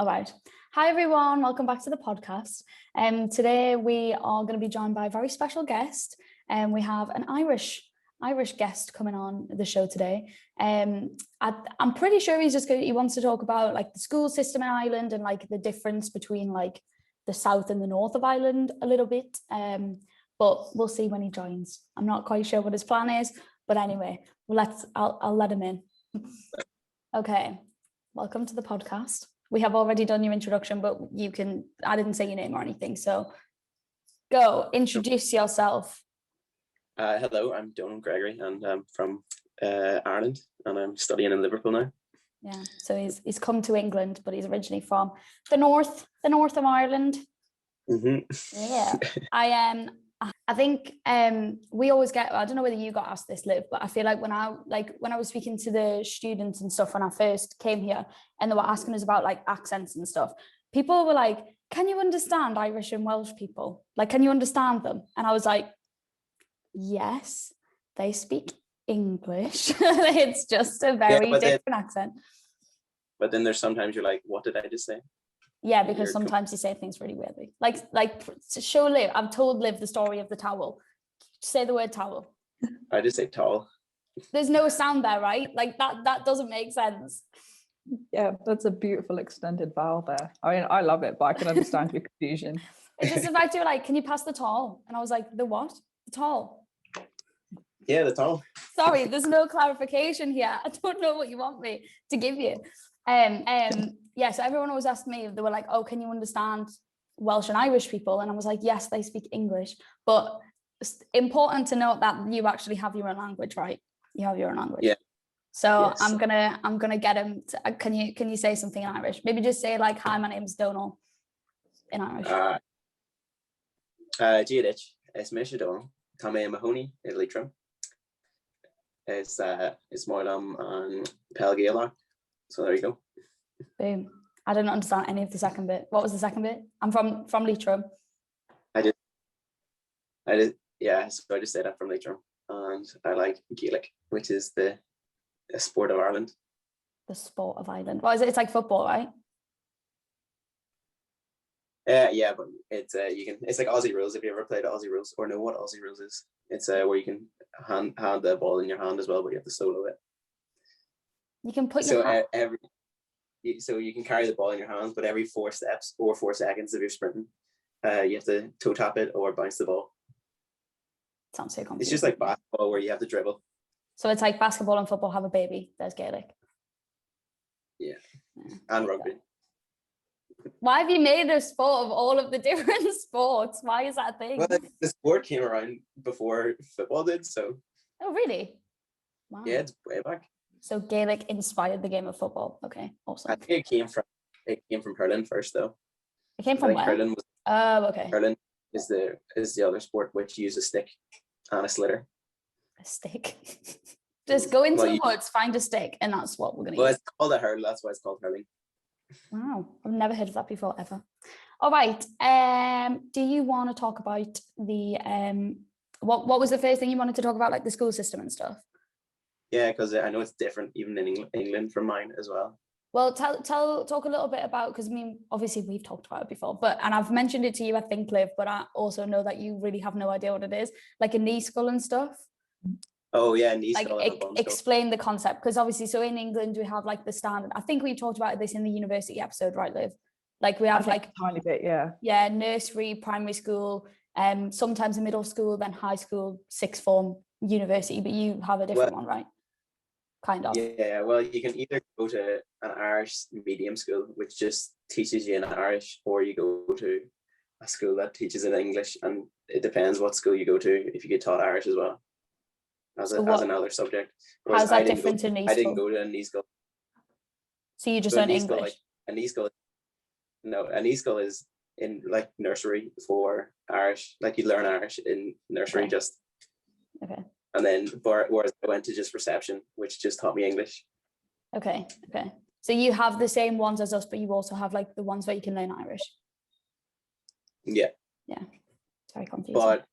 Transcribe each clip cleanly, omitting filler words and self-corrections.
All right. Hi, everyone. Welcome back to the podcast. Today we are going to be joined by a very special guest. We have an Irish guest coming on the show today. I'm pretty sure he wants to talk about like the school system in Ireland and like the difference between like the south and the north of Ireland a little bit. But we'll see when he joins. I'm not quite sure what his plan is, but anyway, I'll let him in. Okay. Welcome to the podcast. We have already done your introduction, but I didn't say your name or anything. So go, introduce yourself. Hello, I'm Domhnall Gregory and I'm from Ireland and I'm studying in Liverpool now. Yeah, so he's come to England, but he's originally from the north of Ireland. Mm-hmm. Yeah, I think we always get, I don't know whether you got asked this, Liv, but I feel like when I was speaking to the students and stuff when I first came here and they were asking us about like accents and stuff, people were like, can you understand Irish and Welsh people? Like, can you understand them? And I was like, yes, they speak English. It's just a very different accent. But then there's sometimes you're like, what did I just say? Yeah, because sometimes you say things really weirdly. Like to show Liv, I've told Liv the story of the towel. Say the word towel. I just say towel. There's no sound there, right? Like that doesn't make sense. Yeah, that's a beautiful extended vowel there. I mean, I love it, but I can understand your confusion. It's just the fact you were like, can you pass the towel? And I was like, the what? The towel. Yeah, the towel. Sorry, there's no clarification here. I don't know what you want me to give you. Yeah, so everyone always asked me, they were like, oh, can you understand Welsh and Irish people? And I was like, yes, they speak English. But it's important to note that you actually have your own language, right? You have your own language. Yeah. So yes. I'm gonna get him to, can you say something in Irish? Maybe just say like, hi, my name's Domhnall in Irish. Giadich, es Misha Domhnall, Tame Mahoney, Litrum. It's Moilam and Pelgala. So there you go. Boom. I didn't understand any of the second bit. What was the second bit? I'm from Leitrim. I did. Yeah, so I just said I'm from Leitrim, and I like Gaelic, which is the sport of Ireland. The sport of Ireland. What is it? It's like football, right? Yeah, but it's it's like Aussie rules. If you ever played Aussie rules or know what Aussie rules is, it's where you can hand the ball in your hand as well, but you have to solo it. You can put your hand. So you can carry the ball in your hands, but every 4 steps or 4 seconds if you're sprinting, you have to toe tap it or bounce the ball. Sounds so confusing. It's just like basketball where you have to dribble. So it's like basketball and football have a baby. There's Gaelic. Yeah. And rugby. Why have you made a sport of all of the different sports? Why is that a thing? Well, the sport came around before football did, so. Oh, really? Wow. Yeah, it's way back. So Gaelic inspired the game of football. Okay, awesome. I think it came from hurling first, though. It came from where? Hurling was, okay. Hurling is the other sport which uses a stick and a slitter. A stick. Just go into the woods, find a stick, and that's what we're gonna use. It's called a hurl. That's why it's called hurling. Wow, I've never heard of that before ever. All right. Do you want to talk about the what was the first thing you wanted to talk about, like the school system and stuff? Yeah, because I know it's different even in England from mine as well. Well, talk a little bit about, because I mean, obviously we've talked about it before, and I've mentioned it to you, I think, Liv, but I also know that you really have no idea what it is, like a knee skull and stuff. Oh yeah, knee skull. Like explain the concept, because obviously, so in England we have like the standard. I think we talked about this in the university episode, right, Liv? Like we have like a tiny bit, yeah. Yeah, nursery, primary school, sometimes a middle school, then high school, sixth form, university. But you have a different one, right? Kind of. Yeah, well, you can either go to an Irish medium school, which just teaches you in Irish, or you go to a school that teaches in English, and it depends what school you go to if you get taught Irish as well as another subject. How's that different to knee school? I didn't go to a knee school. So you just learn English? A knee school is in like nursery for Irish, like you learn Irish in nursery. Okay. Just. Okay. And then, whereas I went to just reception, which just taught me English. Okay. So you have the same ones as us, but you also have like the ones where you can learn Irish. Yeah. Yeah. It's very confusing. But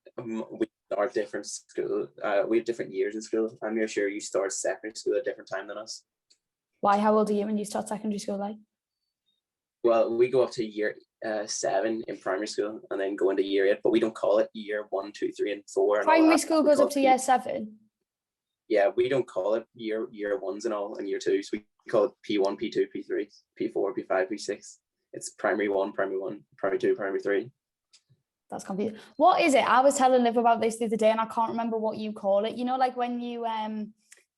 we are different school. We have different years in school. I'm sure you start secondary school at a different time than us. Why? How old are you when you start secondary school? Like Well, we go up to year 7 in primary school and then go into year 8, but we don't call it year 1, 2, 3, and 4. And all Primary that. school We goes call up it to year 7. Yeah, we don't call it year 1s and all and year 2s. We call it P1, P2, P3, P4, P5, P6. It's primary 1, primary 2, primary 3. That's confusing. What is it? I was telling Liv about this the other day and I can't remember what you call it. You know, like when you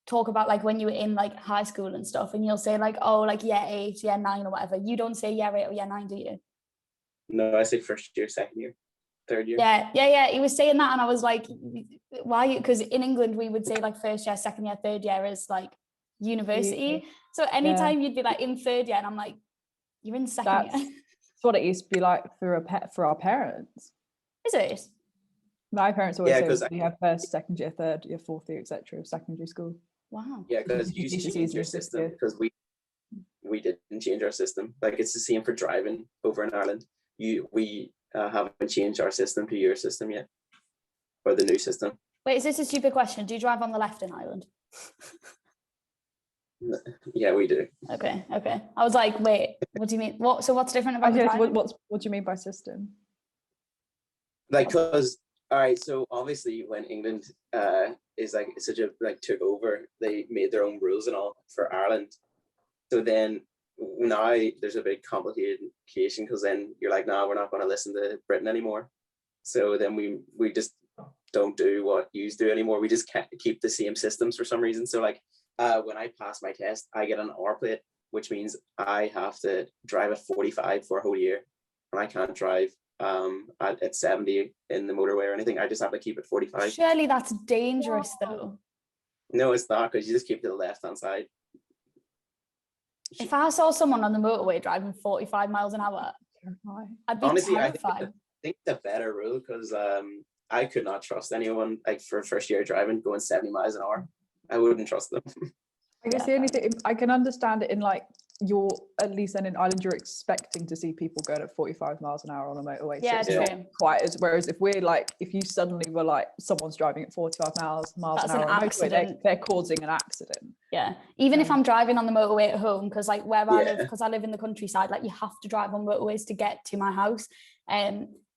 talk about like when you were in like high school and stuff and you'll say like, oh, like year 8, year 9 or whatever. You don't say year 8 or year 9, do you? No, I say first year, second year, third year. Yeah. He was saying that and I was like, why? Because in England we would say like first year, second year, third year is like university. So anytime you'd be like in third year and I'm like, you're in second year. That's what it used to be like for our parents. Is it? My parents always say we have first, second year, third year, fourth year, etc. secondary school. Wow. Yeah, because you change your system because we didn't change our system. Like it's the same for driving over in Ireland. We haven't changed our system to your system yet, or the new system. Wait, is this a stupid question? Do you drive on the left in Ireland? Yeah, we do. Okay. I was like, wait, what do you mean? What's different about the driving? What do you mean by system? Like, because all right, so obviously when England is like such a like took over, they made their own rules and all for Ireland. So then now there's a big complication because then you're like, no, we're not going to listen to Britain anymore. So then we just don't do what you do anymore. We just can't keep the same systems for some reason. So like when I pass my test, I get an R plate, which means I have to drive at 45 for a whole year, and I can't drive at 70 in the motorway or anything. I just have to keep it 45. Surely that's dangerous though. No, it's not, because you just keep to the left hand side. If I saw someone on the motorway driving 45 miles an hour, I'd be honestly terrified. I think it's a better rule because I could not trust anyone like for first year driving going 70 miles an hour. I wouldn't trust them. I guess the only thing I can understand it in like you're at least then in Ireland you're expecting to see people going at 45 miles an hour on a motorway. Yeah, so it's not quite as whereas if we're like if you suddenly were like someone's driving at 45 miles an hour on a motorway, they're causing an accident. Yeah, even if I'm driving on the motorway at home, because like where I live, because I live in the countryside, like you have to drive on motorways to get to my house.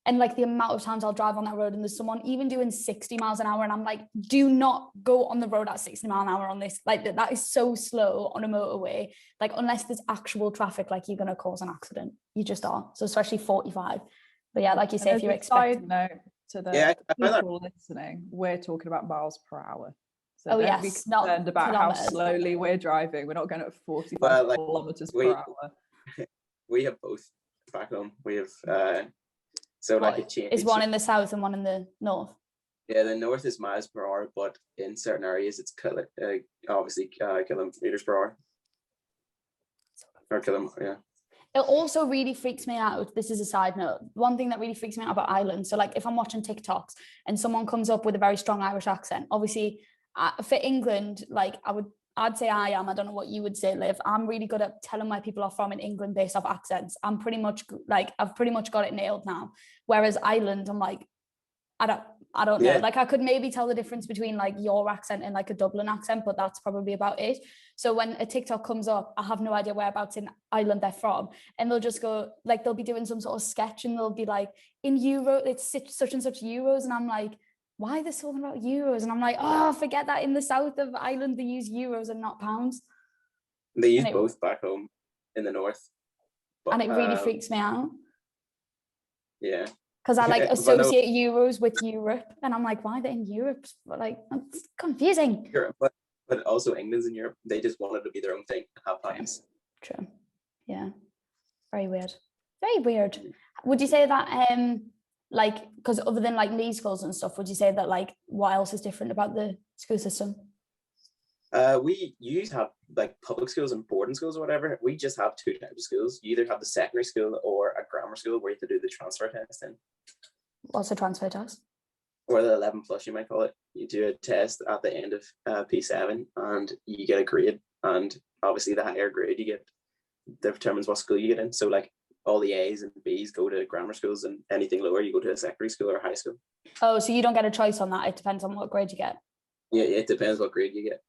And like the amount of times I'll drive on that road and there's someone even doing 60 miles an hour and I'm like, do not go on the road at 60 miles an hour on this. Like that is so slow on a motorway. Like unless there's actual traffic, like you're going to cause an accident. You just are. So especially 45. But yeah, like you say, if you're expecting. Side note to the people listening, we're talking about miles per hour. So don't be concerned about how slowly we're driving. We're not going at 45 kilometers per hour. We have both back home. We have... So like it changes. Is one in the south and one in the north? Yeah, the north is miles per hour, but in certain areas it's obviously kilometers per hour. Or yeah. It also really freaks me out. This is a side note. One thing that really freaks me out about Ireland. So like if I'm watching TikToks and someone comes up with a very strong Irish accent, obviously for England, like I'd say I am. I don't know what you would say, Liv. I'm really good at telling where people are from in England based off accents. I've pretty much got it nailed now. Whereas Ireland, I'm like, I don't know. Like I could maybe tell the difference between like your accent and like a Dublin accent, but that's probably about it. So when a TikTok comes up, I have no idea whereabouts in Ireland they're from. And they'll just go, like they'll be doing some sort of sketch and they'll be like, in Euro, it's such and such euros. And I'm like, why are they talking about euros? And I'm like, oh, forget that. In the south of Ireland, they use euros and not pounds. They use both back home in the north. But, and it really freaks me out. Yeah. Because I like associate euros with Europe. And I'm like, why are they in Europe? But like, it's confusing. Europe, but also England's in Europe. They just wanted to be their own thing and have pounds. True. Yeah. Very weird. Very weird. Would you say that... like, because other than like lead schools and stuff, would you say that like what else is different about the school system? We usually have like public schools and boarding schools or whatever. We just have two types of schools. You either have the secondary school or a grammar school where you have to do the transfer test in. What's a transfer test? Or the 11 plus, you might call it. You do a test at the end of P7 and you get a grade. And obviously the higher grade you get determines what school you get in. So like all the A's and B's go to grammar schools and anything lower you go to a secondary school or high school. Oh, so you don't get a choice on that. It depends on what grade you get. Yeah, it depends what grade you get.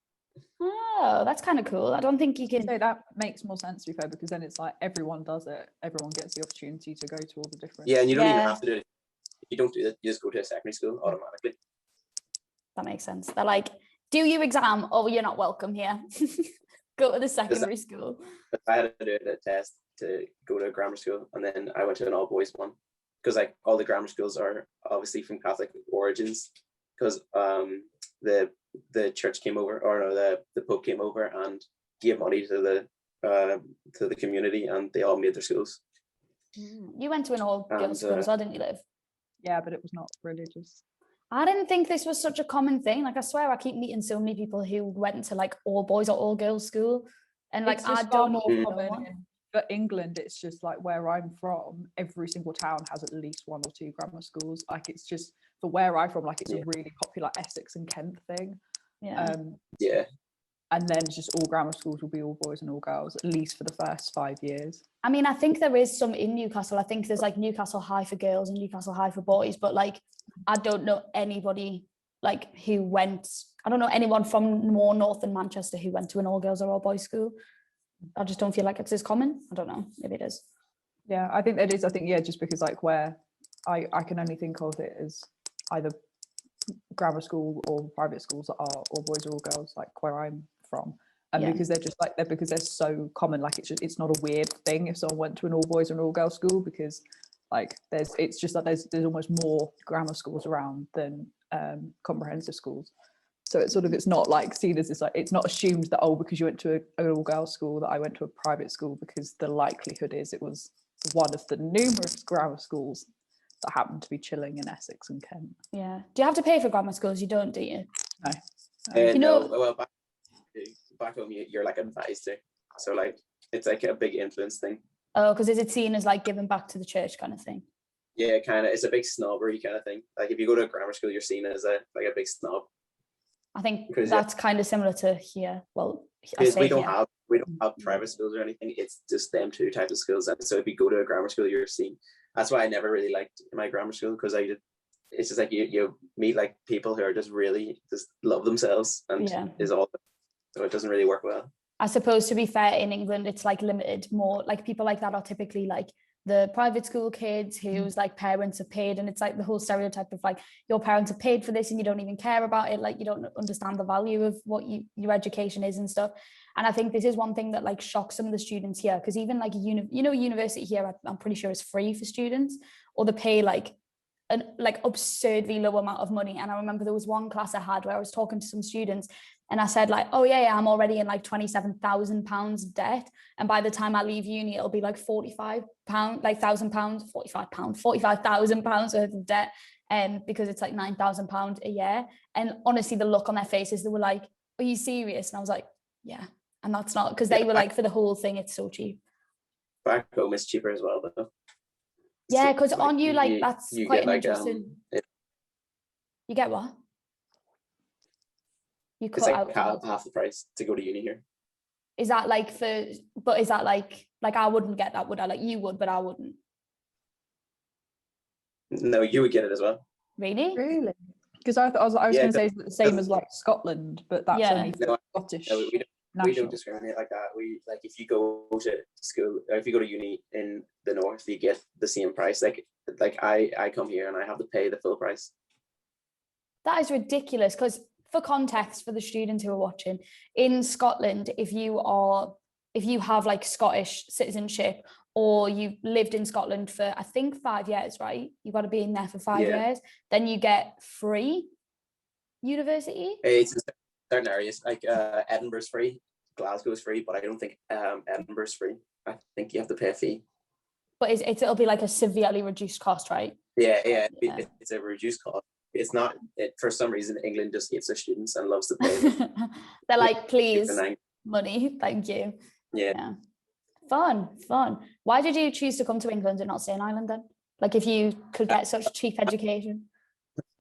Oh, that's kind of cool. I don't think you can say that makes more sense, to be fair, because then it's like everyone does it. Everyone gets the opportunity to go to all the different. Yeah, and you don't even have to do it. You don't do it. You just go to a secondary school automatically. That makes sense. They're like, do your exam, or you're not welcome here. Go to the secondary school. I had to do a test to go to a grammar school, and then I went to an all boys one, because like all the grammar schools are obviously from Catholic origins, because the church came over, or no, the Pope came over and gave money to the community, and they all made their schools. You went to an all girls school as well, didn't you, Liv? Yeah, but it was not religious. I didn't think this was such a common thing. Like, I swear I keep meeting so many people who went to like all boys or all girls school, and like I don't know. But England, it's just like where I'm from, every single town has at least 1 or 2 grammar schools. Like, it's just for where I'm from, like it's a really popular Essex and Kent thing. Yeah. And then just all grammar schools will be all boys and all girls, at least for the first 5 years. I mean, I think there is some in Newcastle. I think there's like Newcastle High for girls and Newcastle High for boys, but like I don't know anybody like who went. I don't know anyone from more north than Manchester who went to an all girls or all boys school. I just don't feel like it's as common. I don't know. Maybe it is. Yeah, I think it is. I think, yeah, just because like where I can only think of it as either grammar school or private schools that are all boys or all girls, like where I'm from. And because they're just like, because they're so common, like it's not a weird thing if someone went to an all boys or an all girls school, because like it's just like there's almost more grammar schools around than comprehensive schools. So it's not like seen as this, like it's not assumed that, oh, because you went to an all girls school that I went to a private school, because the likelihood is it was one of the numerous grammar schools that happened to be chilling in Essex and Kent. Yeah. Do you have to pay for grammar schools? You don't, do you? No. You know, well, back home you're like advised to, so like it's like a big influence thing. Oh, because is it seen as like giving back to the church kind of thing? Yeah, kind of. It's a big snobbery kind of thing. Like if you go to a grammar school, you're seen as a big snob. I think that's kind of similar to here. Well, because we don't have private schools or anything. It's just them 2 types of schools, and so if you go to a grammar school, you're seen. That's why I never really liked my grammar school, because it's just like you meet like people who are just really just love themselves and is all, so it doesn't really work well. I suppose, to be fair, in England it's like limited more, like people like that are typically like the private school kids whose like parents have paid, and it's like the whole stereotype of like your parents have paid for this and you don't even care about it, like you don't understand the value of what your education is and stuff. And I think this is one thing that like shocks some of the students here, because even like university here, I'm pretty sure is free for students, or they pay like an like absurdly low amount of money. And I remember there was one class I had where I was talking to some students and I said like, oh yeah, I'm already in like £27,000 debt, and by the time I leave uni it'll be like £45,000 £45,000 worth of debt, because it's like £9,000 a year. And honestly, the look on their faces, they were like, are you serious? And I was like, yeah. And that's not, because they were like, for the whole thing it's so cheap. Back home is cheaper as well though. Yeah, because on you like that's you quite interesting. You get what? You cut it's like out half the price to go to uni here. Is that like but is that like I wouldn't get that, would I? Like you would, but I wouldn't. No, you would get it as well. Really? Because I was going to say the same as like Scotland, but that's only for Scottish. No, we don't discriminate like that. We like if you go to school, or if you go to uni in the north, you get the same price. Like I come here and I have to pay the full price. That is ridiculous. Because for context, for the students who are watching, in Scotland, if you have like Scottish citizenship, or you've lived in Scotland for I think 5 years, right? You've got to be in there for 5 years. Then you get free university. It's in certain areas, like Edinburgh's free, Glasgow's free, but I don't think Edinburgh's free. I think you have to pay a fee. But it'll be like a severely reduced cost, right? Yeah. It's a reduced cost. It's not. For some reason, England just hates their students and loves to pay them. They're like, please, money, thank you. Yeah. Fun. Why did you choose to come to England and not stay in Ireland then? Like, if you could get such cheap education.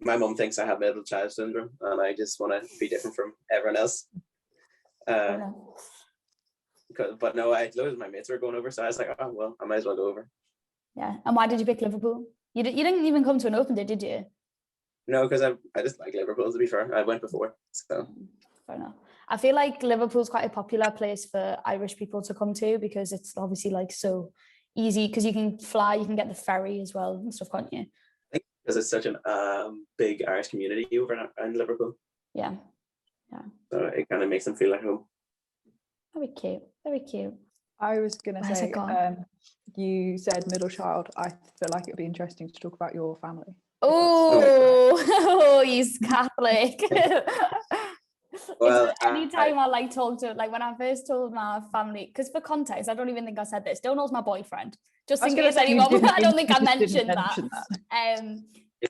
My mum thinks I have middle child syndrome, and I just want to be different from everyone else. But no, loads of my mates were going over, so I was like, oh well, I might as well go over. Yeah. And why did you pick Liverpool? You didn't even come to an open day, did you? No, because I just like Liverpool, to be fair. I went before, so. Fair enough. I feel like Liverpool's quite a popular place for Irish people to come to because it's obviously like so easy because you can fly, you can get the ferry as well and stuff, can't you? I think because it's such an big Irish community over in Liverpool. Yeah. So it kind of makes them feel at home. Very cute. Very cute. I was going to Where's say, it gone? you said middle child. I feel like it would be interesting to talk about your family. Oh, he's Catholic. Well, anytime I like talk to, like when I first told my family, because for context, I don't even think I said this. Domhnall's my boyfriend. Just in case anyone, I don't think I mentioned that.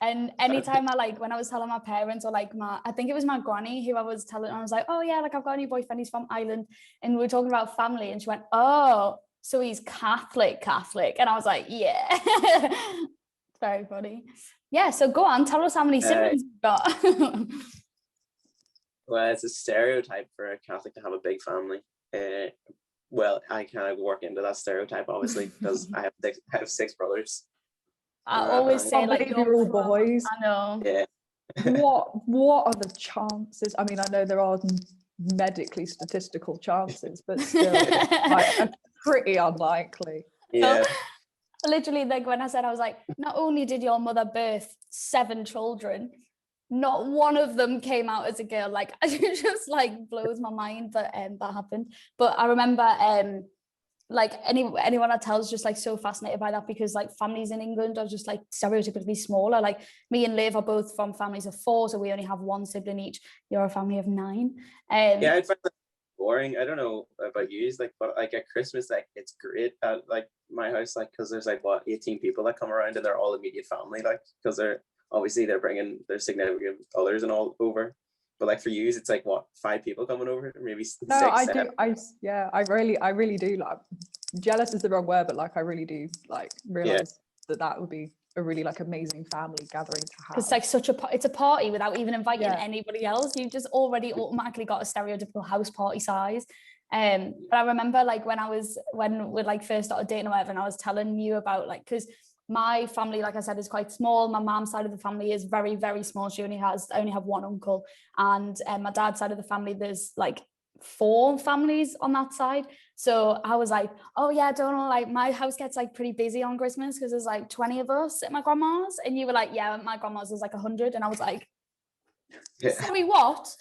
And anytime I like, when I was telling my parents or like I think it was my granny who I was telling, I was like, oh yeah, like I've got a new boyfriend, he's from Ireland. And we were talking about family and she went, oh, so he's Catholic. And I was like, yeah. It's very funny. Yeah, so go on, tell us how many siblings you've got. Well, it's a stereotype for a Catholic to have a big family. Well, I kind of work into that stereotype, obviously, because I have 6 brothers. I always say like you're all boys. I know. Yeah. What are the chances? I mean, I know there are medically statistical chances, but still, like, pretty unlikely. Yeah. So, literally, like when I said, I was like, not only did your mother birth 7 children, not one of them came out as a girl. Like it just like blows my mind that that happened. But I remember like anyone I tell is just like so fascinated by that because like families in England are just like stereotypically smaller. Like me and Liv are both from families of 4, so we only have 1 sibling each. You're a family of 9. Yeah, I'd find that boring. I don't know about you, like, but like at Christmas, like it's great at like my house, like because there's like 18 people that come around and they're all immediate family, like because they're bringing their significant others and all over. But like for you, it's like 5 people coming over, maybe 6. No, I do. I really do. Like, jealous is the wrong word, but like I really do like realize that would be a really like amazing family gathering to have. It's like it's a party without even inviting anybody else. You've just already automatically got a stereotypical house party size. But I remember like when we like first started dating or whatever, and I was telling you about like because my family, like I said, is quite small. My mom's side of the family is very, very small. I only have 1 uncle, and my dad's side of the family, there's like 4 families on that side. So I was like, oh yeah, Domhnall, like my house gets like pretty busy on Christmas because there's like 20 of us at my grandma's, and you were like, yeah, my grandma's is like 100, and I was like, sorry, what?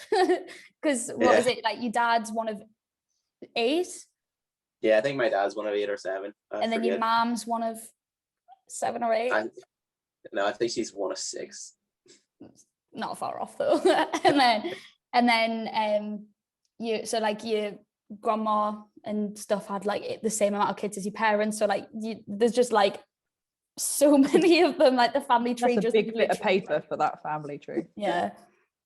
Because what is it like? Your dad's one of 8? Yeah, I think my dad's one of 8 or 7. And then your mom's one of 7 or 8. I think she's one of 6. Not far off though. and then you, so like your grandma and stuff had like the same amount of kids as your parents, so like there's just like so many of them, like the family tree. That's a just big bit of paper for that family tree. Yeah.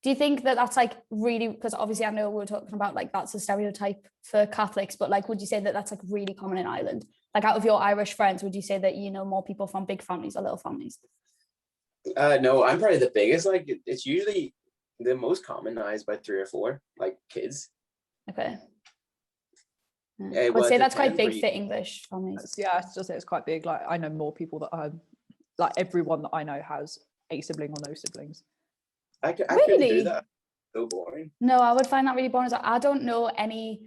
Do you think that that's like really, because obviously I know we're talking about like that's a stereotype for Catholics, but like would you say that that's like really common in Ireland? Like out of your Irish friends, would you say that you know more people from big families or little families? No, I'm probably the biggest. Like it's usually the most common now is about 3 or 4 like kids. Okay. Yeah, I would say that's quite big for English families. Yeah, I still say it's quite big. Like I know more people that are like everyone that I know has a sibling or no siblings. I really do that. So boring. No, I would find that really boring. I don't know any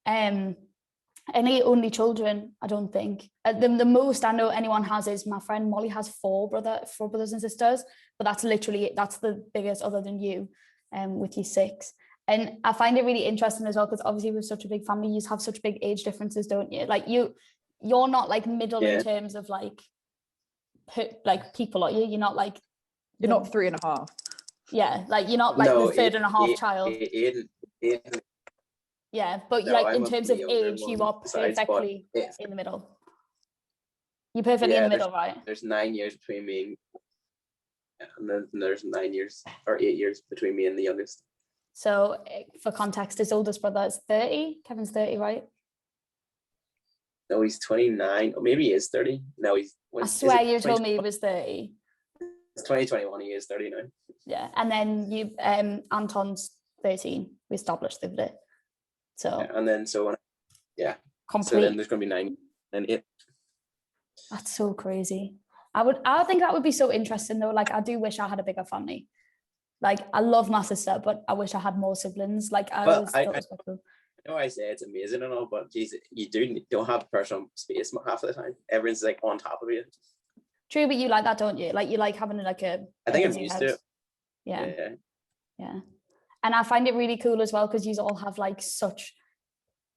only children. I don't think the most I know anyone has is my friend Molly has 4 brothers and sisters, but that's the biggest other than you, with you 6. And I find it really interesting as well because obviously with such a big family, you have such big age differences, don't you? Like you're not like middle in terms of like people, are you? You're not like you're not 3.5. Yeah, like you're not like the 3.5 child. Yeah, but no, like in terms of age, you are perfectly in the middle. You're perfectly in the middle, right? There's 9 years between me and then there's 9 years or 8 years between me and the youngest. So for context, his oldest brother is 30. Kevin's 30, right? No, he's 29. Or maybe he is 30. No, I swear you told me he was 30. It's 2021. He is 39. Yeah, and then you, Anton's 13. We established the other day. So and then complete. So then there's going to be 9 and 8. That's so crazy. I think that would be so interesting though. Like I do wish I had a bigger family. Like, I love my sister, but I wish I had more siblings. Like, I Well, always thought it was quite cool. I know I say it's amazing and all, but geez, you don't have personal space half of the time. Everyone's like on top of you. True, but you like that, don't you? Like, you like having like a I think I'm busy used house. to it. Yeah. And I find it really cool as well because you all have like such,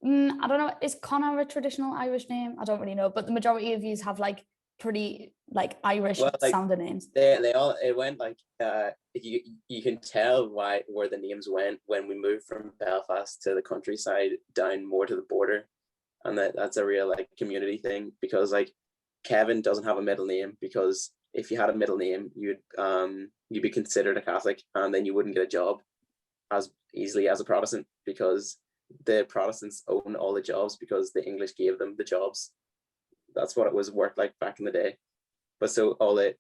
I don't know, is Conor a traditional Irish name? I don't really know, but the majority of yous have like pretty like Irish sounding names. They all, it went like you can tell where the names went when we moved from Belfast to the countryside down more to the border, and that's a real like community thing, because like Kevin doesn't have a middle name, because if you had a middle name you'd be considered a Catholic, and then you wouldn't get a job as easily as a Protestant, because the Protestants own all the jobs because the English gave them the jobs. That's what it was worked like back in the day. But so all the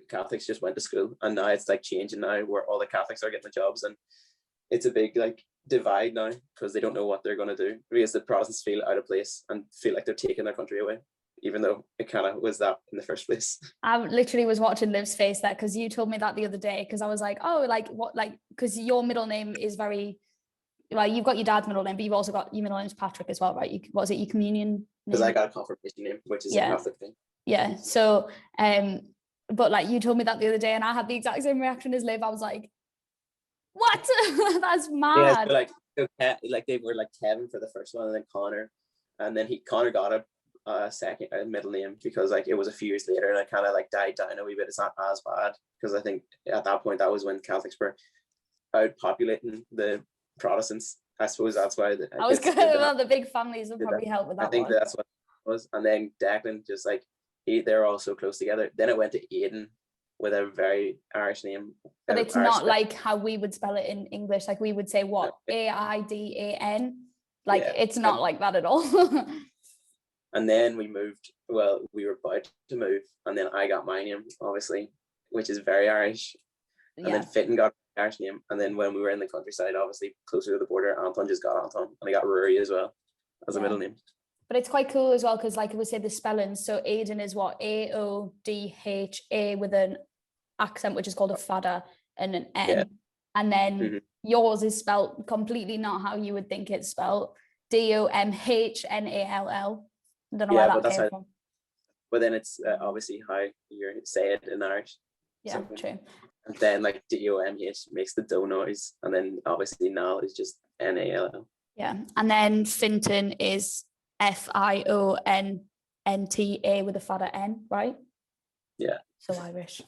Catholics just went to school, and now it's like changing now where all the Catholics are getting the jobs, and it's a big like divide now because they don't know what they're going to do, because the Protestants feel out of place and feel like they're taking their country away, even though it kind of was that in the first place. I literally was watching Liv's face there because you told me that the other day, because I was like, oh, like what, like, because your middle name is very, well, you've got your dad's middle name, but you've also got your middle name's Patrick as well, right? What was it, your communion? Because I got a confirmation name, which is a Catholic thing. Yeah. So, but like you told me that the other day, and I had the exact same reaction as Liv. I was like, what? That's mad. Yeah, so like they were like Kevin for the first one, and then Conor, and then Conor got a second middle name because like it was a few years later, and it kind of like died down a wee bit. It's not as bad because I think at that point that was when Catholics were outpopulating the Protestants. I suppose that's why I was good. Well, the big families would probably help with that. I think that's what it was. And then Declan, just like they're all so close together. Then it went to Aodhán with a very Irish name. But it's Irish not like how we would spell it in English. Like we would say what? Aidhan. Like it's not like that at all. And then we moved. Well, we were about to move, and then I got my name, obviously, which is very Irish. And then Fionntán got an Irish name. And then when we were in the countryside, obviously closer to the border, Anton just got Anton, and I got Rory as well as a middle name. But it's quite cool as well because, like we say, the spellings. So Aodhán is what? Aodha with an accent, which is called a fada, and an N. Yeah. And then yours is spelled completely not how you would think it's spelled. Domhnall. I don't know where that came from. But then it's obviously how you say it in Irish. Yeah, so, true. And then like Domh makes the do noise, and then obviously Nall is just Nall. Yeah, and then Fionntán is Fionntá with a fada N, right? Yeah. So Irish.